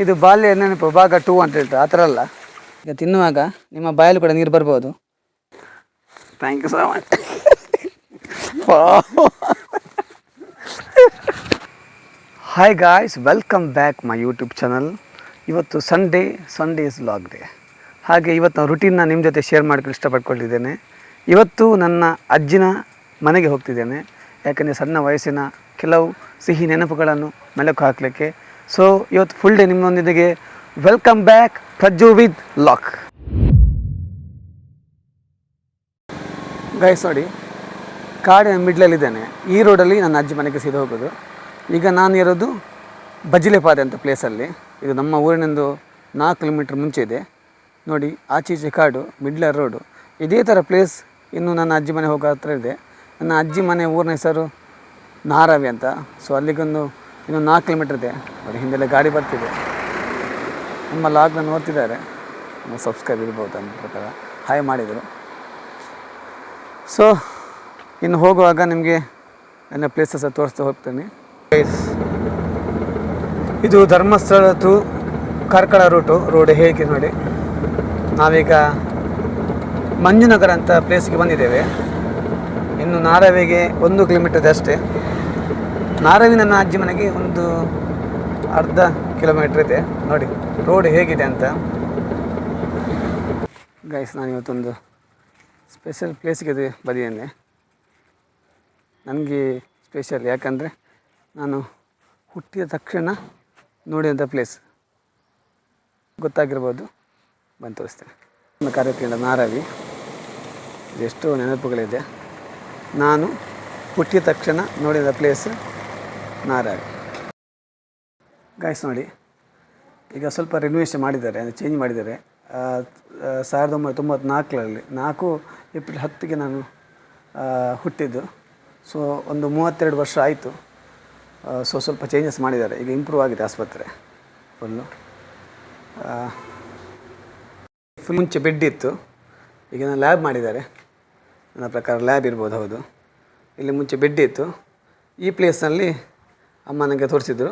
ಇದು ಬಾಲ್ಯ ನೆನಪು ಭಾಗ 2 ಅಂತ ಹೇಳ್ತಾರೆ, ಆ ಥರ ಅಲ್ಲ. ಈಗ ತಿನ್ನುವಾಗ ನಿಮ್ಮ ಬಾಯಲ್ಲಿ ಕೂಡ ನೀರು ಬರ್ಬೋದು. Thank you so much. Hi guys, welcome back my YouTube channel. ಇವತ್ತು ಸಂಡೇಸ್ ವ್ಲಾಗ್ ಡೇ. ಹಾಗೆ ಇವತ್ತು ನಾನು ರುಟೀನ್ನ ನಿಮ್ಮ ಜೊತೆ ಶೇರ್ ಮಾಡ್ಕೊಂಡು ಇಷ್ಟಪಟ್ಕೊಂಡಿದ್ದೇನೆ. ಇವತ್ತು ನನ್ನ ಅಜ್ಜಿನ ಮನೆಗೆ ಹೋಗ್ತಿದ್ದೇನೆ, ಯಾಕಂದರೆ ಸಣ್ಣ ವಯಸ್ಸಿನ ಕೆಲವು ಸಿಹಿ ನೆನಪುಗಳನ್ನು ಮೆಲುಕು ಹಾಕಲಿಕ್ಕೆ. ಸೊ ಇವತ್ತು ಫುಲ್ ಡೇ ನಿಮ್ಮೊಂದಿಗೆ. ವೆಲ್ಕಮ್ ಬ್ಯಾಕ್ ಪ್ರಜ್ಜು ವಿತ್ ಲಾಕ್. ಗೈಸ್ ನೋಡಿ, ಕಾಡಿನ ಮಿಡ್ಲಲ್ಲಿದ್ದೇನೆ. ಈ ರೋಡಲ್ಲಿ ನನ್ನ ಅಜ್ಜಿ ಮನೆಗೆ ಸೀದಾ ಹೋಗೋದು. ಈಗ ನಾನು ಇರೋದು ಬಜಿಲೆಪಾದೆ ಅಂತ ಪ್ಲೇಸಲ್ಲಿ. ಇದು ನಮ್ಮ ಊರಿನಿಂದ 4 ಕಿಲೋಮೀಟ್ರ್ ಮುಂಚೆ ಇದೆ. ನೋಡಿ, ಆಚೀಚೆ ಕಾಡು, ಮಿಡ್ಲರ್ ರೋಡು. ಇದೇ ಥರ ಪ್ಲೇಸ್ ಇನ್ನು ನನ್ನ ಅಜ್ಜಿ ಮನೆ ಹೋಗೋ ಹತ್ರ ಇದೆ. ನನ್ನ ಅಜ್ಜಿ ಮನೆ ಊರಿನ ಹೆಸರು ನಾರಾವಿ ಅಂತ. ಸೊ ಅಲ್ಲಿಗೊಂದು ಇನ್ನು 4 ಕಿಲೋಮೀಟ್ರ್ ಇದೆ. ನೋಡಿ, ಹಿಂದೆಲ್ಲ ಗಾಡಿ ಬರ್ತಿದೆ. ನಮ್ಮ ಲಾಗ್ನ ನೋಡ್ತಿದ್ದಾರೆ, ನಮ್ಮ ಸಬ್ಸ್ಕ್ರೈಬ್ ಇರ್ಬೋದು ಅಂತ ಪ್ರಕಾರ ಹಾಯ್ ಮಾಡಿದರು. ಸೊ ಇನ್ನು ಹೋಗುವಾಗ ನಿಮಗೆ ನನ್ನ ಪ್ಲೇಸಸ್ ತೋರಿಸ್ತಾ ಹೋಗ್ತೀನಿ. ಇದು ಧರ್ಮಸ್ಥಳ ಟು ಕಾರ್ಕಳ ರೋಡ್ ಹೇಗೆ ನೋಡಿ. ನಾವೀಗ ಮಂಜುನಗರ ಅಂತ ಪ್ಲೇಸ್ಗೆ ಬಂದಿದ್ದೇವೆ. ಇನ್ನು ನಾರಾವಿಗೆ 1 ಕಿಲೋಮೀಟರ್ ಅಷ್ಟೇ. ನಾರಾವಿ ನನ್ನ ಅಜ್ಜಿ ಮನೆಗೆ ಒಂದು ಅರ್ಧ ಕಿಲೋಮೀಟ್ರ್ ಇದೆ. ನೋಡಿ ರೋಡ್ ಹೇಗಿದೆ ಅಂತ. ಗೈಸ್, ನಾನು ಇವತ್ತೊಂದು ಸ್ಪೆಷಲ್ ಪ್ಲೇಸ್ಗೆ ಬಂದಿದ್ದೇನೆ. ನನಗೆ ಸ್ಪೆಷಲ್ ಯಾಕಂದರೆ ನಾನು ಹುಟ್ಟಿದ ತಕ್ಷಣ ನೋಡಿದಂಥ ಪ್ಲೇಸ್ ಗೊತ್ತಾಗಿರ್ಬೋದು. ಬಂದು ತೋರಿಸ್ತೇನೆ. ನನ್ನ ಕಾರ್ಯಕ್ರಮ ನಾರಾವಿ. ಇದೆಷ್ಟೋ ನೆನಪುಗಳಿದೆ. ನಾನು ಹುಟ್ಟಿದ ತಕ್ಷಣ ನೋಡಿದ ಪ್ಲೇಸ್ ನಾರಾವಿ. ಗೈಸ್ ನೋಡಿ, ಈಗ ಸ್ವಲ್ಪ ರಿನೋವೇಷನ್ ಮಾಡಿದ್ದಾರೆ, ಅಂದರೆ ಚೇಂಜ್ ಮಾಡಿದ್ದಾರೆ. 1994ರಲ್ಲಿ 4 ಏಪ್ರಿಲ್ 10ಗೆ ನಾನು ಹುಟ್ಟಿದ್ದು. ಸೊ ಒಂದು 32 ವರ್ಷ ಆಯಿತು. ಸೊ ಸ್ವಲ್ಪ ಚೇಂಜಸ್ ಮಾಡಿದ್ದಾರೆ. ಈಗ ಇಂಪ್ರೂವ್ ಆಗಿದೆ ಆಸ್ಪತ್ರೆ ಫುಲ್ಲು. ಮುಂಚೆ ಬೆಡ್ ಇತ್ತು, ಈಗ ಲ್ಯಾಬ್ ಮಾಡಿದ್ದಾರೆ. ನನ್ನ ಪ್ರಕಾರ ಲ್ಯಾಬ್ ಇರ್ಬೋದು. ಹೌದು, ಇಲ್ಲಿ ಮುಂಚೆ ಬೆಡ್ ಇತ್ತು. ಈ ಪ್ಲೇಸ್ನಲ್ಲಿ ಅಮ್ಮ ನನಗೆ ತೋರಿಸಿದ್ರು.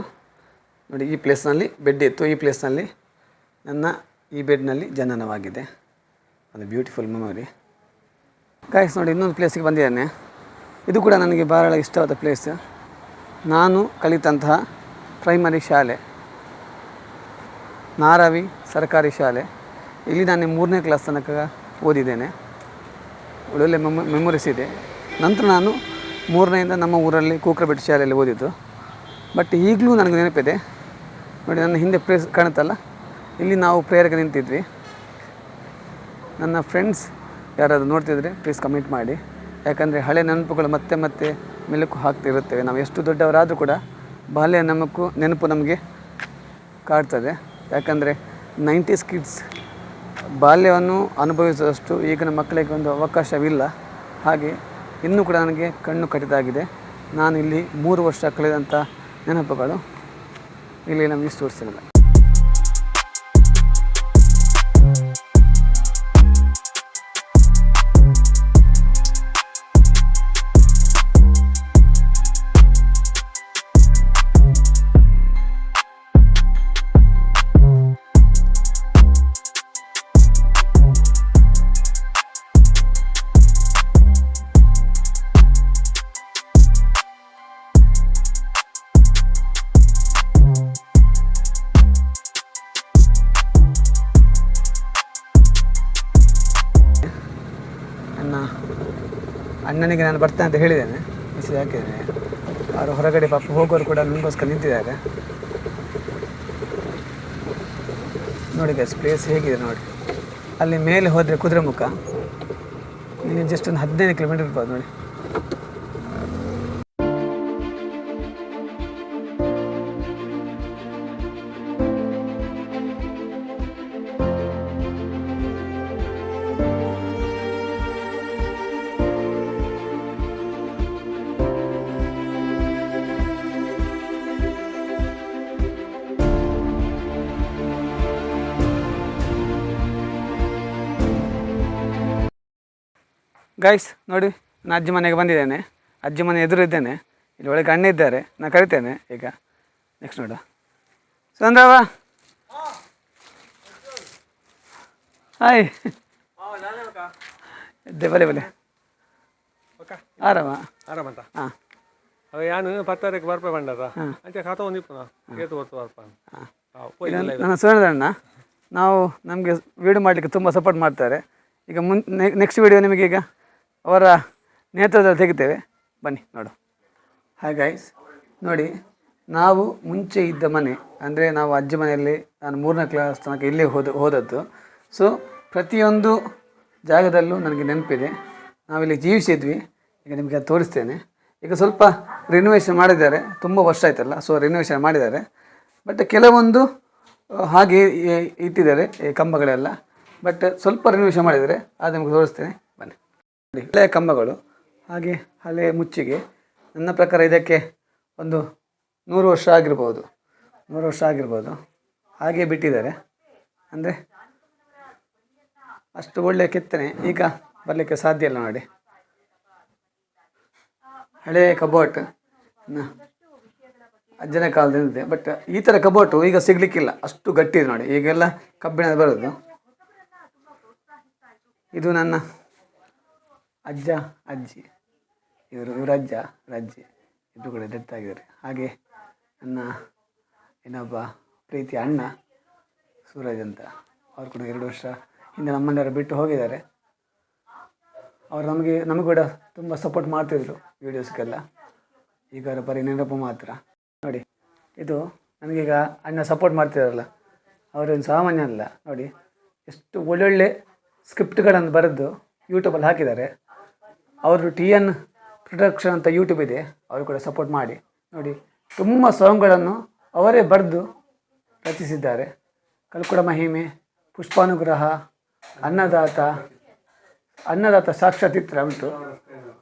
ನೋಡಿ, ಈ ಪ್ಲೇಸ್ನಲ್ಲಿ ಬೆಡ್ ಇತ್ತು. ಈ ಪ್ಲೇಸ್ನಲ್ಲಿ ಈ ಬೆಡ್ನಲ್ಲಿ ಜನನವಾಗಿದೆ. ಒಂದು ಬ್ಯೂಟಿಫುಲ್ ಮೆಮೊರಿ. ಗೈಸ್ ನೋಡಿ, ಇನ್ನೊಂದು ಪ್ಲೇಸಿಗೆ ಬಂದಿದ್ದೇನೆ. ಇದು ಕೂಡ ನನಗೆ ಭಾಳ ಇಷ್ಟವಾದ ಪ್ಲೇಸ್. ನಾನು ಕಲಿತಂತಹ ಪ್ರೈಮರಿ ಶಾಲೆ ನಾರಾವಿ ಸರ್ಕಾರಿ ಶಾಲೆ. ಇಲ್ಲಿ ನಾನು 3ನೇ ಕ್ಲಾಸ್ ತನಕ ಓದಿದ್ದೇನೆ. ಒಳ್ಳೊಳ್ಳೆ ಮೆಮೊರೀಸ್ ಇದೆ. ನಂತರ ನಾನು 3ನೇಯಿಂದ ನಮ್ಮ ಊರಲ್ಲಿ ಕೂಕ್ರಬೆಟ್ಟು ಶಾಲೆಯಲ್ಲಿ ಓದಿದ್ದು. ಬಟ್ ಈಗಲೂ ನನಗೆ ನೆನಪಿದೆ. ನೋಡಿ, ನನ್ನ ಹಿಂದೆ ಪ್ಲೇಸ್ ಕಾಣುತ್ತಲ್ಲ, ಇಲ್ಲಿ ನಾವು ಪ್ರೇಯರ್ಗೆ ನಿಂತಿದ್ವಿ. ನನ್ನ ಫ್ರೆಂಡ್ಸ್ ಯಾರಾದರೂ ನೋಡ್ತಿದ್ರೆ ಪ್ಲೀಸ್ ಕಮೆಂಟ್ ಮಾಡಿ. ಯಾಕಂದರೆ ಹಳೆ ನೆನಪುಗಳು ಮತ್ತೆ ಮತ್ತೆ ಮೆಲುಕು ಹಾಕ್ತಿರುತ್ತೇವೆ. ನಾವು ಎಷ್ಟು ದೊಡ್ಡವರಾದರೂ ಕೂಡ ಬಾಲ್ಯ ನೆನಪು ನಮಗೆ ಕಾಡ್ತದೆ. ಯಾಕಂದರೆ 90s ಕಿಡ್ಸ್ ಬಾಲ್ಯವನ್ನು ಅನುಭವಿಸುವಷ್ಟು ಈಗಿನ ಮಕ್ಕಳಿಗೆ ಒಂದು ಅವಕಾಶವಿಲ್ಲ. ಹಾಗೆ ಇನ್ನೂ ಕೂಡ ನನಗೆ ಕಣ್ಣು ಕಟ್ಟಿದಾಗಿದೆ. ನಾನು ಇಲ್ಲಿ 3 ವರ್ಷ ಕಳೆದಂಥ ನೆನಪುಗಳು ಇಲ್ಲಿ ನಮಗೆ ತೋರಿಸಿಲ್ಲ. ಅಣ್ಣನಿಗೆ ನಾನು ಬರ್ತೇನೆ ಅಂತ ಹೇಳಿದ್ದೇನೆ, ಮೆಸೇಜ್ ಹಾಕಿದ್ದೇನೆ. ಅವರು ಹೊರಗಡೆ ಪಾಪ ಹೋಗೋರು ಕೂಡ ನನಗೋಸ್ಕರ ನಿಂತಿದ್ದಾರೆ. ನೋಡಿ ಗೈಸ್, ಪ್ಲೇಸ್ ಹೇಗಿದೆ ನೋಡಿ. ಅಲ್ಲಿ ಮೇಲೆ ಹೋದರೆ ಕುದುರೆಮುಖ. ಇಲ್ಲಿ ಜಸ್ಟ್ ಒಂದು 15 ಕಿಲೋಮೀಟರ್ ಇರ್ಬೋದು ನೋಡಿ. ಗೈಸ್ ನೋಡಿ, ನಾನು ಅಜ್ಜಿ ಮನೆಗೆ ಬಂದಿದ್ದೇನೆ. ಅಜ್ಜಿ ಮನೆ ಎದುರು ಇದ್ದೇನೆ. ಇಲ್ಲಿ ಒಳಗೆ ಅಣ್ಣ ಇದ್ದಾರೆ, ನಾನು ಕರಿತೇನೆ ಈಗ. ನೆಕ್ಸ್ಟ್ ನೋಡು ಸಂದ್ರವ, ಹಾಯ್ ಇದ್ದೆ ಬಲೆ ಬಲೆ ಆರಾಮ ಆರಾಮಂತ ಹಾಂ ಯಾನು 10 ಬರ್ಪೆ ಬಂಡದ ಅಂಚೆ ಖಾತ ಒಂದಿಪ್ಪು ಏತು ಹೊತ್ತು ಬರ್ಪ ನನ್ನ ಸುರೇಂದ್ರಣ್ಣ ನಾವು ನಮಗೆ ವೀಡಿಯೋ ಮಾಡಲಿಕ್ಕೆ ತುಂಬ ಸಪೋರ್ಟ್ ಮಾಡ್ತಾರೆ. ಈಗ ನೆಕ್ಸ್ಟ್ ವೀಡಿಯೋ ನಿಮಗೆ ಈಗ ಅವರ ನೇತೃತ್ವದಲ್ಲಿ ತೆಗಿತೇವೆ, ಬನ್ನಿ ನೋಡು. ಹಾಯ್ ಗೈಸ್, ನೋಡಿ ನಾವು ಮುಂಚೆ ಇದ್ದ ಮನೆ ಅಂದರೆ ನಾವು ಅಜ್ಜಿ ಮನೆಯಲ್ಲಿ ನಾನು 3ನೇ ಕ್ಲಾಸ್ ತನಕ ಇಲ್ಲೇ ಹೋದದ್ದು. ಸೊ ಪ್ರತಿಯೊಂದು ಜಾಗದಲ್ಲೂ ನನಗೆ ನೆನಪಿದೆ. ನಾವಿಲ್ಲಿ ಜೀವಿಸಿದ್ವಿ. ಈಗ ನಿಮಗೆ ಅದು ತೋರಿಸ್ತೇನೆ. ಈಗ ಸ್ವಲ್ಪ ರಿನೋವೇಷನ್ ಮಾಡಿದ್ದಾರೆ, ತುಂಬ ವರ್ಷ ಆಯ್ತಲ್ಲ, ಸೊ ರಿನೋವೇಷನ್ ಮಾಡಿದ್ದಾರೆ. ಬಟ್ ಕೆಲವೊಂದು ಹಾಗೆ ಇಟ್ಟಿದ್ದಾರೆ ಕಂಬಗಳೆಲ್ಲ. ಬಟ್ ಸ್ವಲ್ಪ ರಿನೋವೇಷನ್ ಮಾಡಿದ್ದಾರೆ, ಅದು ನಿಮಗೆ ತೋರಿಸ್ತೇನೆ ಬನ್ನಿ. ಹಳೆಯ ಕಂಬಗಳು ಹಾಗೆ ಹಳೆಯ ಮುಚ್ಚಿಗೆ. ನನ್ನ ಪ್ರಕಾರ ಇದಕ್ಕೆ ಒಂದು 100 ವರ್ಷ ಆಗಿರ್ಬೋದು, 100 ವರ್ಷ ಆಗಿರ್ಬೋದು. ಹಾಗೆ ಬಿಟ್ಟಿದ್ದಾರೆ, ಅಂದರೆ ಅಷ್ಟು ಒಳ್ಳೆಯ ಕೆತ್ತನೆ ಈಗ ಬರಲಿಕ್ಕೆ ಸಾಧ್ಯ ಇಲ್ಲ. ನೋಡಿ ಹಳೆಯ ಕಬೋಟ್ ಅಜ್ಜನ ಕಾಲದಿಂದ, ಬಟ್ ಈ ಥರ ಕಬೋಟು ಈಗ ಸಿಗಲಿಕ್ಕಿಲ್ಲ, ಅಷ್ಟು ಗಟ್ಟಿ ಇದೆ ನೋಡಿ. ಈಗೆಲ್ಲ ಕಬ್ಬಿಣದ ಬರೋದು. ಇದು ನನ್ನ ಅಜ್ಜ ಅಜ್ಜಿ, ಇವರ ಅಜ್ಜ ಅಜ್ಜಿ ಇಬ್ಬರು ಕೂಡ ಡೆತ್ ಆಗಿದ್ದಾರೆ. ಹಾಗೆ ನನ್ನ ಇನ್ನೊಬ್ಬ ಪ್ರೀತಿಯ ಅಣ್ಣ ಸೂರಜ್ ಅಂತ, ಅವರು ಕೂಡ 2 ವರ್ಷ ಹಿಂದೆ ನಮ್ಮನೆಯವರು ಬಿಟ್ಟು ಹೋಗಿದ್ದಾರೆ. ಅವರು ನಮಗೆ ಕೂಡ ತುಂಬ ಸಪೋರ್ಟ್ ಮಾಡ್ತಿದ್ರು ವೀಡಿಯೋಸ್ಗೆಲ್ಲ. ಈಗ ಬರೀ ನೆನಪು ಮಾತ್ರ. ನೋಡಿ ಇದು ನನಗೀಗ ಅಣ್ಣ ಸಪೋರ್ಟ್ ಮಾಡ್ತಿದ್ದಾರಲ್ಲ, ಅವರೇನು ಸಾಮಾನ್ಯ ಅಲ್ಲ. ನೋಡಿ ಎಷ್ಟು ಒಳ್ಳೊಳ್ಳೆ ಸ್ಕ್ರಿಪ್ಟ್ಗಳನ್ನು ಬರೆದು ಯೂಟ್ಯೂಬಲ್ಲಿ ಹಾಕಿದ್ದಾರೆ. ಅವರು TN ಪ್ರೊಡಕ್ಷನ್ ಅಂತ ಯೂಟ್ಯೂಬ್ ಇದೆ, ಅವರು ಕೂಡ ಸಪೋರ್ಟ್ ಮಾಡಿ. ನೋಡಿ ತುಂಬ ಸಾಂಗ್ಗಳನ್ನು ಅವರೇ ಬರೆದು ರಚಿಸಿದ್ದಾರೆ. ಕಲ್ಕುಡ ಮಹಿಮೆ, ಪುಷ್ಪಾನುಗ್ರಹ, ಅನ್ನದಾತ ಸಾಕ್ಷ್ಯಚಿತ್ರ ಉಂಟು.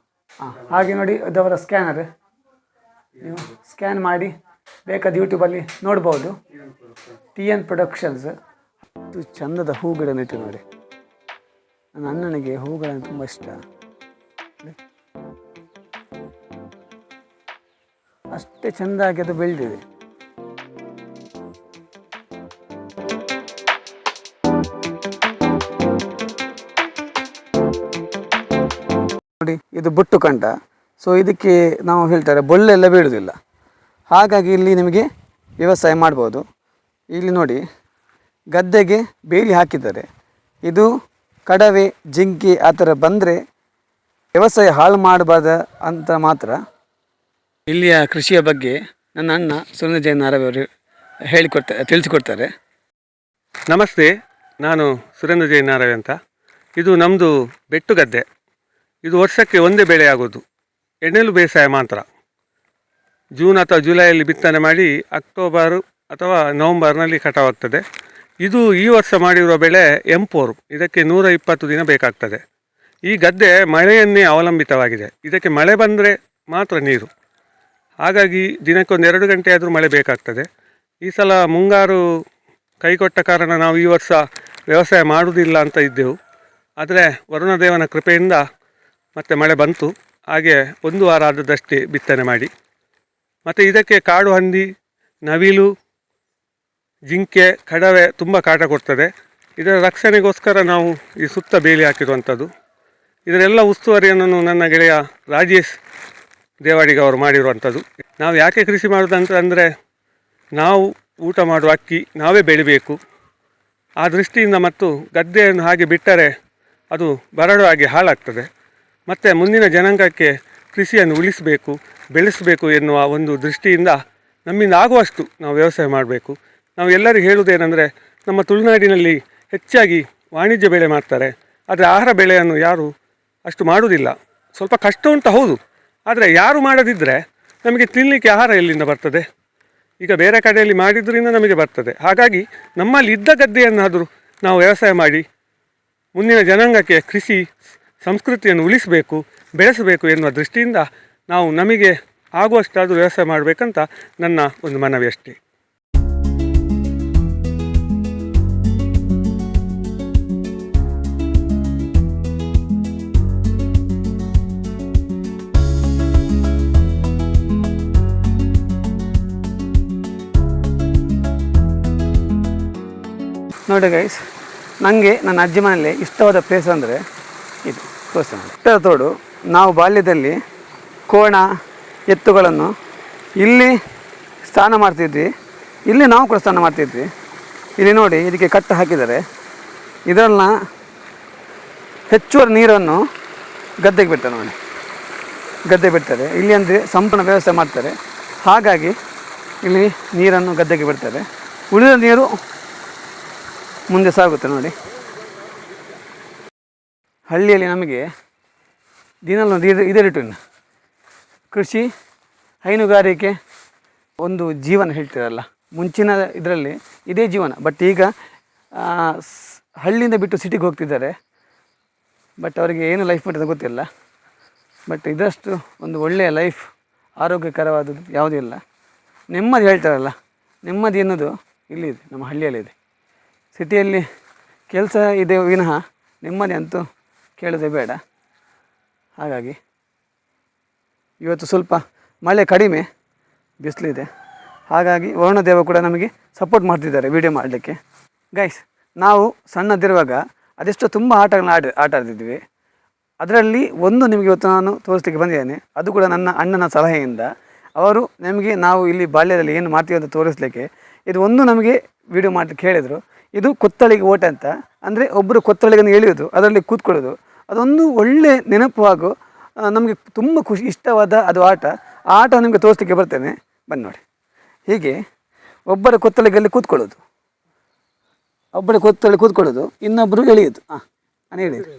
ಹಾಗೆ ನೋಡಿ ಅದವರ ಸ್ಕ್ಯಾನರ್, ನೀವು ಸ್ಕ್ಯಾನ್ ಮಾಡಿ ಬೇಕಾದ ಯೂಟ್ಯೂಬಲ್ಲಿ ನೋಡ್ಬೋದು. TN productions. ಇದು ಚಂದದ ಹೂಗಿಡ ನೆಟ್ಟು ನೋಡಿ. ನನ್ನ ಅಣ್ಣನಿಗೆ ಹೂಗಳನ್ನು ತುಂಬ ಇಷ್ಟ. ಅಷ್ಟೇ ಚೆಂದಾಗಿ ಅದು ಬೆಳೆದಿದೆ. ನೋಡಿ ಇದು ಬುಟ್ಟು ಕಂಡ. ಸೊ ಇದಕ್ಕೆ ನಾವು ಹೇಳ್ತಾರೆ ಬೊಳ್ಳೆಲ್ಲ ಬೀಳುವುದಿಲ್ಲ, ಹಾಗಾಗಿ ಇಲ್ಲಿ ನಿಮಗೆ ವ್ಯವಸಾಯ ಮಾಡ್ಬೋದು. ಇಲ್ಲಿ ನೋಡಿ ಗದ್ದೆಗೆ ಬೇಲಿ ಹಾಕಿದ್ದಾರೆ. ಇದು ಕಡವೆ ಜಿಂಕೆ ಆ ಥರ ಬಂದರೆ ವ್ಯವಸಾಯ ಹಾಳು ಮಾಡಬಾರ್ದು ಅಂತ ಮಾತ್ರ. ಇಲ್ಲಿಯ ಕೃಷಿಯ ಬಗ್ಗೆ ನನ್ನ ಅಣ್ಣ ಸುರೇಂದ್ರ ಜೈನ್ ಅವರು ತಿಳಿಸಿಕೊಡ್ತಾರೆ. ನಮಸ್ತೆ, ನಾನು ಸುರೇಂದ್ರ ಜೈನ್ ನಾರವಿ ಅಂತ. ಇದು ನಮ್ಮದು ಬೆಟ್ಟು ಗದ್ದೆ. ಇದು ವರ್ಷಕ್ಕೆ ಒಂದೇ ಬೆಳೆ ಆಗೋದು, ಎಣ್ಣೆಲು ಬೇಸಾಯ ಮಾತ್ರ. ಜೂನ್ ಅಥವಾ ಜುಲೈಯಲ್ಲಿ ಬಿತ್ತನೆ ಮಾಡಿ ಅಕ್ಟೋಬರ್ ಅಥವಾ ನವಂಬರ್ನಲ್ಲಿ ಕಟಾವಾಗ್ತದೆ. ಇದು ಈ ವರ್ಷ ಮಾಡಿರುವ ಬೆಳೆ M4. ಇದಕ್ಕೆ 120 ದಿನ ಬೇಕಾಗ್ತದೆ. ಈ ಗದ್ದೆ ಮಳೆಯನ್ನೇ ಅವಲಂಬಿತವಾಗಿದೆ. ಇದಕ್ಕೆ ಮಳೆ ಬಂದರೆ ಮಾತ್ರ ನೀರು, ಹಾಗಾಗಿ ದಿನಕ್ಕೊಂದು 2 ಗಂಟೆ ಆದರೂ ಮಳೆ ಬೇಕಾಗ್ತದೆ. ಈ ಸಲ ಮುಂಗಾರು ಕೈಕೊಟ್ಟ ಕಾರಣ ನಾವು ಈ ವರ್ಷ ವ್ಯವಸಾಯ ಮಾಡುವುದಿಲ್ಲ ಅಂತ ಇದ್ದೆವು. ಆದರೆ ವರುಣದೇವನ ಕೃಪೆಯಿಂದ ಮತ್ತೆ ಮಳೆ ಬಂತು. ಹಾಗೆ 1 ವಾರ ಆದದಷ್ಟೇ ಬಿತ್ತನೆ ಮಾಡಿ. ಮತ್ತು ಇದಕ್ಕೆ ಕಾಡು ಹಂದಿ, ನವಿಲು, ಜಿಂಕೆ, ಕಡವೆ ತುಂಬ ಕಾಟ ಕೊಡ್ತದೆ. ಇದರ ರಕ್ಷಣೆಗೋಸ್ಕರ ನಾವು ಈ ಸುತ್ತ ಬೇಲಿ ಹಾಕಿರುವಂಥದ್ದು. ಇದರೆಲ್ಲ ಉಸ್ತುವಾರಿಯನ್ನು ನನ್ನ ಗೆಳೆಯ ರಾಜೇಶ್ ದೇವಾಡಿಗ ಅವರು ಮಾಡಿರುವಂಥದ್ದು. ನಾವು ಯಾಕೆ ಕೃಷಿ ಮಾಡೋದಂತಂದರೆ, ನಾವು ಊಟ ಮಾಡುವ ಅಕ್ಕಿ ನಾವೇ ಬೆಳಿಬೇಕು ಆ ದೃಷ್ಟಿಯಿಂದ. ಮತ್ತು ಗದ್ದೆಯನ್ನು ಹಾಗೆ ಬಿಟ್ಟರೆ ಅದು ಬರಡು ಆಗಿ ಹಾಳಾಗ್ತದೆ. ಮತ್ತು ಮುಂದಿನ ಜನಾಂಗಕ್ಕೆ ಕೃಷಿಯನ್ನು ಉಳಿಸಬೇಕು, ಬೆಳೆಸಬೇಕು ಎನ್ನುವ ಒಂದು ದೃಷ್ಟಿಯಿಂದ ನಮ್ಮಿಂದ ಆಗುವಷ್ಟು ನಾವು ವ್ಯವಸಾಯ ಮಾಡಬೇಕು. ನಾವು ಎಲ್ಲರಿಗೂ ಹೇಳುವುದೇನೆಂದರೆ, ನಮ್ಮ ತುಳುನಾಡಿನಲ್ಲಿ ಹೆಚ್ಚಾಗಿ ವಾಣಿಜ್ಯ ಬೆಳೆ ಮಾಡ್ತಾರೆ, ಆದರೆ ಆಹಾರ ಬೆಳೆಯನ್ನು ಯಾರು ಅಷ್ಟು ಮಾಡುವುದಿಲ್ಲ. ಸ್ವಲ್ಪ ಕಷ್ಟ ಉಂಟು ಹೌದು, ಆದರೆ ಯಾರು ಮಾಡದಿದ್ದರೆ ನಮಗೆ ತಿನ್ನಲಿಕ್ಕೆ ಆಹಾರ ಎಲ್ಲಿಂದ ಬರ್ತದೆ? ಈಗ ಬೇರೆ ಕಡೆಯಲ್ಲಿ ಮಾಡಿದ್ರಿಂದ ನಮಗೆ ಬರ್ತದೆ. ಹಾಗಾಗಿ ನಮ್ಮಲ್ಲಿ ಇದ್ದ ಗದ್ದೆಯನ್ನಾದರೂ ನಾವು ವ್ಯವಸಾಯ ಮಾಡಿ ಮುಂದಿನ ಜನಾಂಗಕ್ಕೆ ಕೃಷಿ ಸಂಸ್ಕೃತಿಯನ್ನು ಉಳಿಸಬೇಕು, ಬೆಳೆಸಬೇಕು ಎನ್ನುವ ದೃಷ್ಟಿಯಿಂದ ನಾವು ನಮಗೆ ಆಗುವಷ್ಟಾದರೂ ವ್ಯವಸಾಯ ಮಾಡಬೇಕಂತ ನನ್ನ ಒಂದು ಮನವಿ ಅಷ್ಟೇ. ನೋಡಿ ಗೈಸ್, ನನಗೆ ನನ್ನ ಅಜ್ಜಿ ಮನೆಯಲ್ಲಿ ಇಷ್ಟವಾದ ಪ್ಲೇಸ್ ಅಂದರೆ ಇದು ತೋರಿಸ್ತೇನೆ. ಬೆಟ್ಟದ ತೋಡು. ನಾವು ಬಾಲ್ಯದಲ್ಲಿ ಕೋಣ ಎತ್ತುಗಳನ್ನು ಇಲ್ಲಿ ಸ್ನಾನ ಮಾಡ್ತಿದ್ವಿ. ಇಲ್ಲಿ ನಾವು ಕೂಡ ಸ್ನಾನ ಮಾಡ್ತಿದ್ವಿ. ಇಲ್ಲಿ ನೋಡಿ, ಇದಕ್ಕೆ ಕಟ್ಟು ಹಾಕಿದ್ದಾರೆ. ಇದನ್ನು ಹೆಚ್ಚುವರಿ ನೀರನ್ನು ಗದ್ದೆಗೆ ಬಿಡ್ತಾರೆ ನೋಡಿ, ಗದ್ದೆ ಬಿಡ್ತಾರೆ. ಇಲ್ಲಿ ಅಂದರೆ ಸಂಪೂರ್ಣ ವ್ಯವಸ್ಥೆ ಮಾಡ್ತಾರೆ. ಹಾಗಾಗಿ ಇಲ್ಲಿ ನೀರನ್ನು ಗದ್ದೆಗೆ ಬಿಡ್ತಾರೆ. ಉಳಿದ ನೀರು ಮುಂದೆ ಸಾಗುತ್ತೆ ನೋಡಿ. ಹಳ್ಳಿಯಲ್ಲಿ ನಮಗೆ ದಿನಲ್ಲೂ ಇದೇ ರಿಟರ್ನ್. ಕೃಷಿ, ಹೈನುಗಾರಿಕೆ ಒಂದು ಜೀವನ ಹೇಳ್ತೀರಲ್ಲ, ಮುಂಚಿನ ಇದರಲ್ಲಿ ಇದೇ ಜೀವನ. ಬಟ್ ಈಗ ಹಳ್ಳಿಯಿಂದ ಬಿಟ್ಟು ಸಿಟಿಗೆ ಹೋಗ್ತಿದ್ದಾರೆ. ಬಟ್ ಅವರಿಗೆ ಏನು ಲೈಫ್ ಮಾಡಿದ ಗೊತ್ತಿಲ್ಲ. ಬಟ್ ಇದಷ್ಟು ಒಂದು ಒಳ್ಳೆಯ ಲೈಫ್, ಆರೋಗ್ಯಕರವಾದದ್ದು ಯಾವುದೂ ಇಲ್ಲ. ನೆಮ್ಮದಿ ಹೇಳ್ತಾರಲ್ಲ, ನೆಮ್ಮದಿ ಅನ್ನೋದು ಇಲ್ಲಿದೆ, ನಮ್ಮ ಹಳ್ಳಿಯಲ್ಲಿದೆ. ಸಿಟಿಯಲ್ಲಿ ಕೆಲಸ ಇದೆ ವಿನಃ ನೆಮ್ಮದಿ ಅಂತೂ ಕೇಳೋದೇ ಬೇಡ. ಹಾಗಾಗಿ ಇವತ್ತು ಸ್ವಲ್ಪ ಮಳೆ ಕಡಿಮೆ, ಬಿಸಿಲಿದೆ. ಹಾಗಾಗಿ ವರುಣದೇವ ಕೂಡ ನಮಗೆ ಸಪೋರ್ಟ್ ಮಾಡ್ತಿದ್ದಾರೆ ವಿಡಿಯೋ ಮಾಡಲಿಕ್ಕೆ. ಗೈಸ್, ನಾವು ಸಣ್ಣದಿರುವಾಗ ಅದೆಷ್ಟೋ ತುಂಬ ಆಟಗಳನ್ನ ಆಟ ಆಡ್ತಿದ್ವಿ. ಅದರಲ್ಲಿ ಒಂದು ನಿಮಗೆ ಇವತ್ತು ನಾನು ತೋರಿಸ್ಲಿಕ್ಕೆ ಬಂದಿದ್ದೇನೆ. ಅದು ಕೂಡ ನನ್ನ ಅಣ್ಣನ ಸಲಹೆಯಿಂದ. ಅವರು ನಮಗೆ ನಾವು ಇಲ್ಲಿ ಬಾಲ್ಯದಲ್ಲಿ ಏನು ಮಾಡ್ತೀವಿ ಅಂತ ತೋರಿಸಲಿಕ್ಕೆ ಇದು ಒಂದು ನಮಗೆ ವಿಡಿಯೋ ಮಾಡಲಿಕ್ಕೆ ಹೇಳಿದರು. ಇದು ಕೊತ್ತಳಿಗೆ ಓಟ ಅಂತ, ಅಂದರೆ ಒಬ್ಬರು ಕೊತ್ತಳಿಗೆಯನ್ನು ಎಳೆಯೋದು, ಅದರಲ್ಲಿ ಕೂತ್ಕೊಳ್ಳೋದು. ಅದೊಂದು ಒಳ್ಳೆ ನೆನಪು ಹಾಗೂ ನಮಗೆ ತುಂಬ ಖುಷಿ ಇಷ್ಟವಾದ ಅದು ಆಟ. ಆ ಆಟ ನಿಮಗೆ ತೋರಿಸ್ಲಿಕ್ಕೆ ಬರ್ತೇನೆ, ಬನ್ನಿ ನೋಡಿ. ಹೀಗೆ ಒಬ್ಬರ ಕೊತ್ತಳಿಗೆಯಲ್ಲಿ ಕೂತ್ಕೊಳ್ಳೋದು, ಒಬ್ಬರ ಕೊತ್ತಳಿ ಕೂತ್ಕೊಳ್ಳೋದು, ಇನ್ನೊಬ್ಬರು ಎಳೆಯೋದು. ನಾನು ಹೇಳಿದ್ದು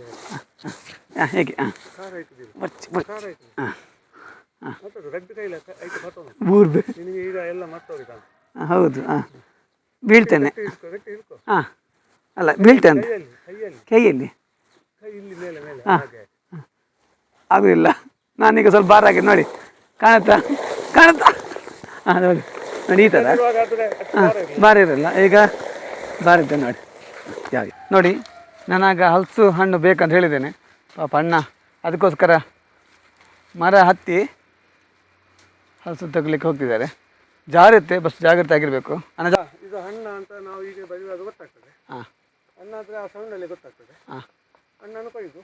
ಹೇಗೆ? ಹೌದು. ಬೀಳ್ತೇನೆ. ಅಲ್ಲ, ಬೀಳ್ತೇನೆ ಕೈಯಲ್ಲಿ. ಆಗುದಿಲ್ಲ. ನಾನೀಗ ಸ್ವಲ್ಪ ಭಾರ ಆಗಿದೆ ನೋಡಿ, ಕಾಣುತ್ತಾ? ನೋಡಿ ನೋಡಿ, ಈ ಥರ ಭಾರ ಇರಲ್ಲ. ಈಗ ಭಾರ ಇದ್ದೆ ನೋಡಿ. ನೋಡಿ, ನಾನಾಗ ಹಲಸು ಹಣ್ಣು ಬೇಕಂತ ಹೇಳಿದ್ದೇನೆ. ಪಾಪ ಅಣ್ಣ ಅದಕ್ಕೋಸ್ಕರ ಮರ ಹತ್ತಿ ಹಲಸು ತಗೊಳ್ಳಿಕ್ಕೆ ಹೋಗ್ತಿದ್ದಾರೆ. ಜಾರುತ್ತೆ, ಬಸ್ ಜಾಗ್ರತೆ ಆಗಿರಬೇಕು. ಇದು ಹಣ್ಣು ಅಂತ ನಾವು ಈಗ ಬರೆಯುವಾಗ ಗೊತ್ತಾಗ್ತದೆ. ಹಣ್ಣ ಆದರೆ ಆ ಸೌಂಡಲ್ಲಿ ಗೊತ್ತಾಗ್ತದೆ. ಹಣ್ಣನ್ನು ಕೊಯ್ದು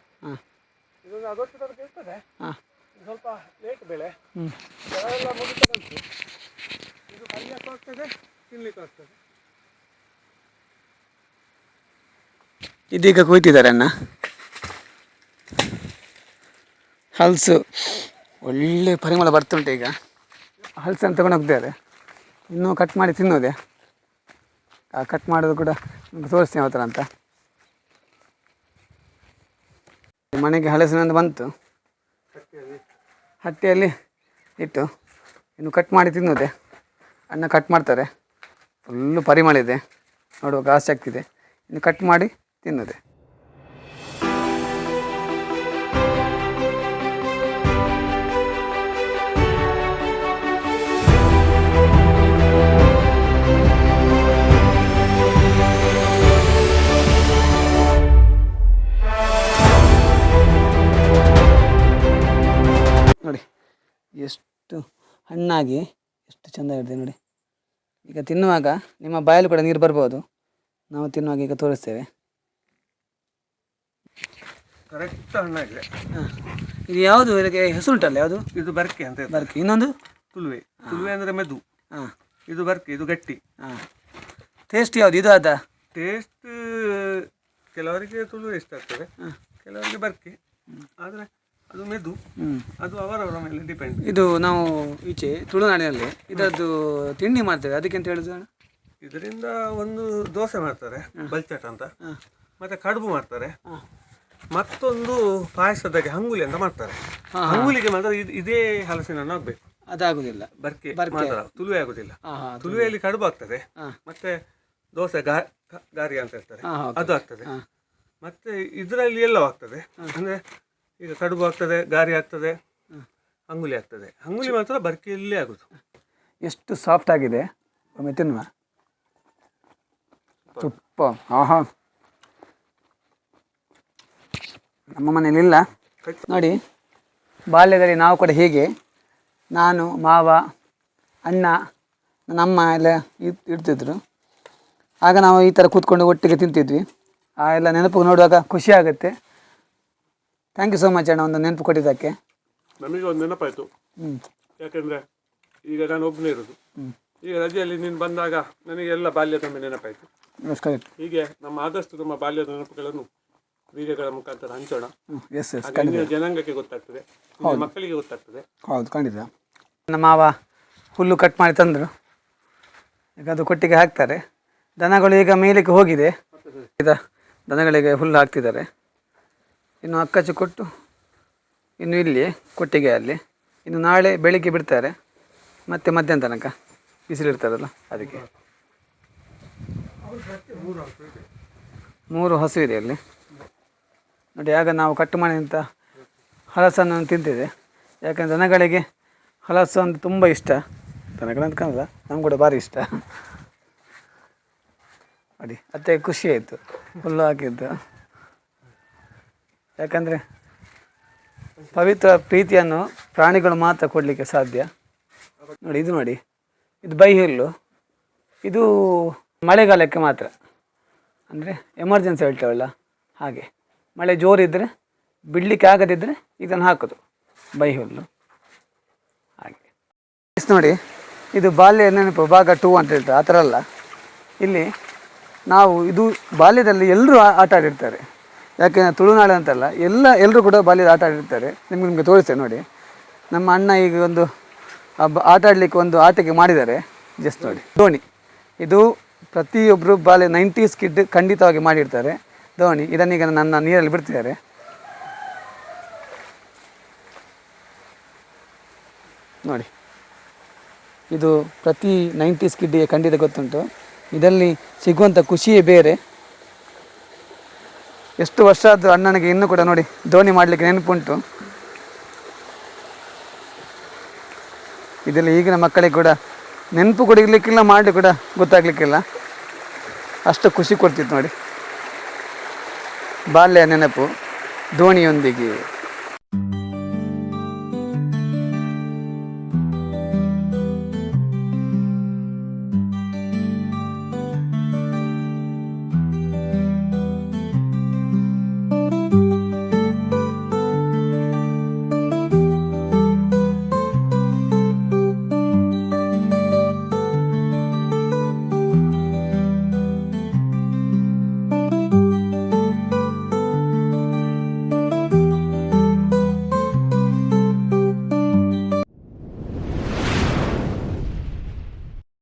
ಇದೊಂದು ಅದೊಟ್ಟು ಇರ್ತದೆ. ಸ್ವಲ್ಪ ಲೇಟ್ ಬೆಳೆ ಎಲ್ಲ ಮುಗಿತಕ್ಕಂತು. ಇದು ಕಲಿಯಕ್ಕೆ ಆಗ್ತದೆ, ತಿನ್ಲಿಕ್ಕೆ ಆಗ್ತದೆ. ಇದೀಗ ಕೊಯ್ತಿದ್ದಾರೆ ಅಣ್ಣ ಹಲಸು. ಒಳ್ಳೆ ಪರಿಮಳ ಬರ್ತುಂಟು. ಈಗ ಹಲಸನ್ನು ತಗೊಂಡು ಹೋಗ್ತಿದ್ದಾರೆ. ಇನ್ನೂ ಕಟ್ ಮಾಡಿ ತಿನ್ನೋದೆ. ಆ ಕಟ್ ಮಾಡೋದು ಕೂಡ ನಿಮ್ಗೆ ತೋರಿಸ್ತೀನಿ ಯಾವ ಥರ ಅಂತ. ಮನೆಗೆ ಹಲಸಿನೊಂದು ಬಂತು, ಹಟ್ಟಿಯಲ್ಲಿ ಇಟ್ಟು ಇನ್ನು ಕಟ್ ಮಾಡಿ ತಿನ್ನೋದೆ. ಅಣ್ಣ ಕಟ್ ಮಾಡ್ತಾರೆ. ಫುಲ್ಲು ಪರಿಮಳ ಇದೆ, ನೋಡುವಾಗ ಆಸೆ ಆಗ್ತಿದೆ. ಇನ್ನು ಕಟ್ ಮಾಡಿ ತಿನ್ನೋದೆ. ನೋಡಿ ಎಷ್ಟು ಹಣ್ಣಾಗಿ ಎಷ್ಟು ಚೆಂದ ಇದೆ ನೋಡಿ. ಈಗ ತಿನ್ನುವಾಗ ನಿಮ್ಮ ಬಾಯಲ್ಲಿ ಕೂಡ ನೀರು ಬರ್ಬೋದು. ನಾವು ತಿನ್ನುವಾಗ ಈಗ ತೋರಿಸ್ತೇವೆ. ಕರೆಕ್ಟ್ ಹಣ್ಣಾಗಿದೆ. ಇದು ಯಾವುದು? ಇದಕ್ಕೆ ಹೆಸರುಂಟಲ್ಲ, ಯಾವುದು? ಇದು ಬರ್ಕೆ ಅಂತ. ಬರ್ಕೆ. ಇನ್ನೊಂದು ತುಳುವೆ. ತುಳುವೆ ಅಂದರೆ ಮೆದು. ಇದು ಬರ್ಕೆ, ಇದು ಗಟ್ಟಿ. ಟೇಸ್ಟ್ ಯಾವುದು? ಇದು ಅದ ಟೇಸ್ಟ್ ಕೆಲವರಿಗೆ ತುಳುವೆ ಇಷ್ಟ ಆಗ್ತದೆ, ಕೆಲವರಿಗೆ ಬರ್ಕೆ. ಆದರೆ ಅದು ಮೆದು, ಅದು ಅವರವರ ಮೇಲೆ ಡಿಪೆಂಡ್. ಇದು ನಾವು ಈಚೆ ತುಳುನಾಡಿನಲ್ಲಿ ಇದರದ್ದು ತಿಂಡಿ ಮಾಡ್ತೇವೆ. ಅದಕ್ಕೆ ಅಂತ ಹೇಳಿದ್ರು ಇದರಿಂದ ಒಂದು ದೋಸೆ ಮಾಡ್ತಾರೆ, ಬಲ್ಚಟ್ ಅಂತ, ಮತ್ತೆ ಕಡುಬು ಮಾಡ್ತಾರೆ, ಮತ್ತೊಂದು ಪಾಯಸದಾಗೆ ಹಂಗುಲಿ ಅಂತ ಮಾಡ್ತಾರೆ. ಹಂಗುಲಿಗೆ ಮಾತ್ರ ಇದೇ ಹಲಸಿನ ಹಣ್ಣು ಆಗ್ಬೇಕು, ಅದಾಗುದಿಲ್ಲ. ಬರ್ಕೆ ಮಾತ್ರ, ತುಳುವೆ ಆಗುದಿಲ್ಲ. ತುಳುವೆಯಲ್ಲಿ ಕಡುಬು ಆಗ್ತದೆ, ಮತ್ತೆ ದೋಸೆ ಗಾರಿ ಅಂತ ಹೇಳ್ತಾರೆ, ಅದು ಆಗ್ತದೆ. ಮತ್ತೆ ಇದರಲ್ಲಿ ಎಲ್ಲವೂ ಆಗ್ತದೆ. ಅಂದ್ರೆ ಈಗ ಕಡುಬು ಆಗ್ತದೆ, ಗಾರಿ ಆಗ್ತದೆ, ಅಂಗುಲಿ ಆಗ್ತದೆ. ಅಂಗುಲಿ ಮಾತ್ರ ಬರ್ಕೆಯಲ್ಲೇ ಆಗುದು. ಎಷ್ಟು ಸಾಫ್ಟ್ ಆಗಿದೆ, ಒಮ್ಮೆ ತಿನ್ನುವ. ತುಪ್ಪ, ಆಹಾ, ನಮ್ಮ ಮನೇಲಿ ಇಲ್ಲ ನೋಡಿ. ಬಾಲ್ಯದಲ್ಲಿ ನಾವು ಕೂಡ ಹೀಗೆ, ನಾನು, ಮಾವ, ಅಣ್ಣ, ನಮ್ಮ ಎಲ್ಲ ಇರ್ತಿದ್ರು. ಆಗ ನಾವು ಈ ಥರ ಕೂತ್ಕೊಂಡು ಒಟ್ಟಿಗೆ ತಿಂತಿದ್ವಿ. ಆ ಎಲ್ಲ ನೆನಪು ನೋಡುವಾಗ ಖುಷಿ ಆಗುತ್ತೆ. ಥ್ಯಾಂಕ್ ಯು ಸೋ ಮಚ್ ಅಣ್ಣ ಒಂದು ನೆನಪು ಕೊಟ್ಟಿದ್ದಕ್ಕೆ. ನಮಗೆ ಒಂದು ನೆನಪಾಯಿತು. ಯಾಕೆಂದರೆ ಈಗ ನಾನು ಒಬ್ಬನೇ ಇರೋದು. ಈಗ ರಜೆಯಲ್ಲಿ ನೀನು ಬಂದಾಗ ನನಗೆ ಎಲ್ಲ ಬಾಲ್ಯದ ನೆನಪಾಯಿತು. ಹೀಗೆ ನಮ್ಮ ಆದಷ್ಟು ನಮ್ಮ ಬಾಲ್ಯದ ನೆನಪುಗಳನ್ನು ಕ್ರೀಡೆಗಳ ಮುಖಾಂತರ ಹಂಚೋಣ. ಇಂದಿನ ಜನಾಂಗಕ್ಕೆ ಗೊತ್ತಾಗ್ತದೆ, ಮಕ್ಕಳಿಗೆ ಗೊತ್ತಾಗ್ತದೆ. ಹೌದು, ಖಂಡಿತ. ನಮ್ಮ ಮಾವ ಹುಲ್ಲು ಕಟ್ ಮಾಡಿ ತಂದರು, ಈಗ ಅದು ಕೊಟ್ಟಿಗೆ ಹಾಕ್ತಾರೆ. ದನಗಳು ಈಗ ಮೇಲಕ್ಕೆ ಹೋಗಿದೆ, ಈಗ ದನಗಳಿಗೆ ಹುಲ್ಲು ಹಾಕ್ತಿದ್ದಾರೆ. ಇನ್ನು ಅಕ್ಕಚ್ಚು ಕೊಟ್ಟು ಇನ್ನು ಇಲ್ಲಿ ಕೊಟ್ಟಿಗೆಯಲ್ಲಿ ಇನ್ನು ನಾಳೆ ಬೆಳಿಗ್ಗೆ ಬಿಡ್ತಾರೆ, ಮತ್ತೆ ಮಧ್ಯಾಹ್ನ ತನಕ ಬಿಸಿಲಿರ್ತಾರಲ್ಲ ಅದಕ್ಕೆ. 3 ಹಸು ಇದೆ ಅಲ್ಲಿ ನೋಡಿ. ಆಗ ನಾವು ಕಟ್ಟು ಮಾಡಿದಂಥ ಹಲಸನ್ನು ತಿಂತಿದೆ. ಯಾಕಂದರೆ ದನಗಳಿಗೆ ಹಲಸು ಅಂದರೆ ತುಂಬ ಇಷ್ಟ. ದನಗಳಂತ ಕಾಣಲ್ಲ, ನಮ್ಗೆ ಕೂಡ ಭಾರಿ ಇಷ್ಟ ನೋಡಿ. ಅತ್ತೆ ಖುಷಿ ಆಯಿತು ಹುಲ್ಲು ಹಾಕಿದ್ದು. ಯಾಕಂದರೆ ಪವಿತ್ರ ಪ್ರೀತಿಯನ್ನು ಪ್ರಾಣಿಗಳು ಮಾತ್ರ ಕೊಡಲಿಕ್ಕೆ ಸಾಧ್ಯ. ನೋಡಿ, ಇದು ನೋಡಿ, ಇದು ಬೈ ಹುಲ್ಲು. ಇದು ಮಳೆಗಾಲಕ್ಕೆ ಮಾತ್ರ, ಅಂದರೆ ಎಮರ್ಜೆನ್ಸಿ ಹೇಳ್ತೇವಲ್ಲ ಹಾಗೆ. ಮಳೆ ಜೋರಿದ್ದರೆ ಬಿಡಲಿಕ್ಕೆ ಆಗದಿದ್ದರೆ ಇದನ್ನು ಹಾಕೋದು ಬೈ ಹುಲ್ಲು ಹಾಗೆ. ನೋಡಿ, ಇದು ಬಾಲ್ಯ ನೆನಪು ಭಾಗ 2 ಅಂತ ಹೇಳ್ತಾರೆ. ಆ ಥರ ಅಲ್ಲ, ಇಲ್ಲಿ ನಾವು ಇದು ಬಾಲ್ಯದಲ್ಲಿ ಎಲ್ಲರೂ ಆಟ ಆಡಿರ್ತಾರೆ. ಯಾಕೆಂದರೆ ತುಳುನಾಡು ಅಂತಲ್ಲ, ಎಲ್ಲರೂ ಕೂಡ ಬಾಲ್ಯದ ಆಟ ಆಡಿರ್ತಾರೆ. ನಿಮಗೆ ತೋರಿಸ್ತೇನೆ ನೋಡಿ. ನಮ್ಮ ಅಣ್ಣ ಈಗ ಒಂದು ಆಟ ಆಡಲಿಕ್ಕೆ ಒಂದು ಆಟಿಕೆ ಮಾಡಿದ್ದಾರೆ. ಜಸ್ಟ್ ನೋಡಿ, ದೋಣಿ. ಇದು ಪ್ರತಿಯೊಬ್ಬರು ಬಾಲ್ಯ 90s ಕಿಡ್ ಖಂಡಿತವಾಗಿ ಮಾಡಿರ್ತಾರೆ ದೋಣಿ. ಇದನ್ನೀಗ ನನ್ನ ನೀರಲ್ಲಿ ಬಿಡ್ತಿದ್ದಾರೆ. ನೋಡಿ, ಇದು ಪ್ರತಿ 90s ಕಿಡ್ಡಿಗೆ ಖಂಡಿತ ಗೊತ್ತುಂಟು. ಇದರಲ್ಲಿ ಸಿಗುವಂಥ ಖುಷಿಯೇ ಬೇರೆ. ಎಷ್ಟು ವರ್ಷ ಆದರೂ ಅಣ್ಣನಿಗೆ ಇನ್ನೂ ಕೂಡ ನೋಡಿ ದೋಣಿ ಮಾಡಲಿಕ್ಕೆ ನೆನಪುಂಟು. ಇದರಲ್ಲಿ ಈಗಿನ ಮಕ್ಕಳಿಗೆ ಕೂಡ ನೆನಪು ಕೂಡ ಇರಲಿಕ್ಕಿಲ್ಲ, ಮಾಡಿ ಕೂಡ ಗೊತ್ತಾಗಲಿಕ್ಕಿಲ್ಲ. ಅಷ್ಟು ಖುಷಿ ಕೊಡ್ತಿತ್ತು ನೋಡಿ ಬಾಲ್ಯ ನೆನಪು ದೋಣಿಯೊಂದಿಗೆ.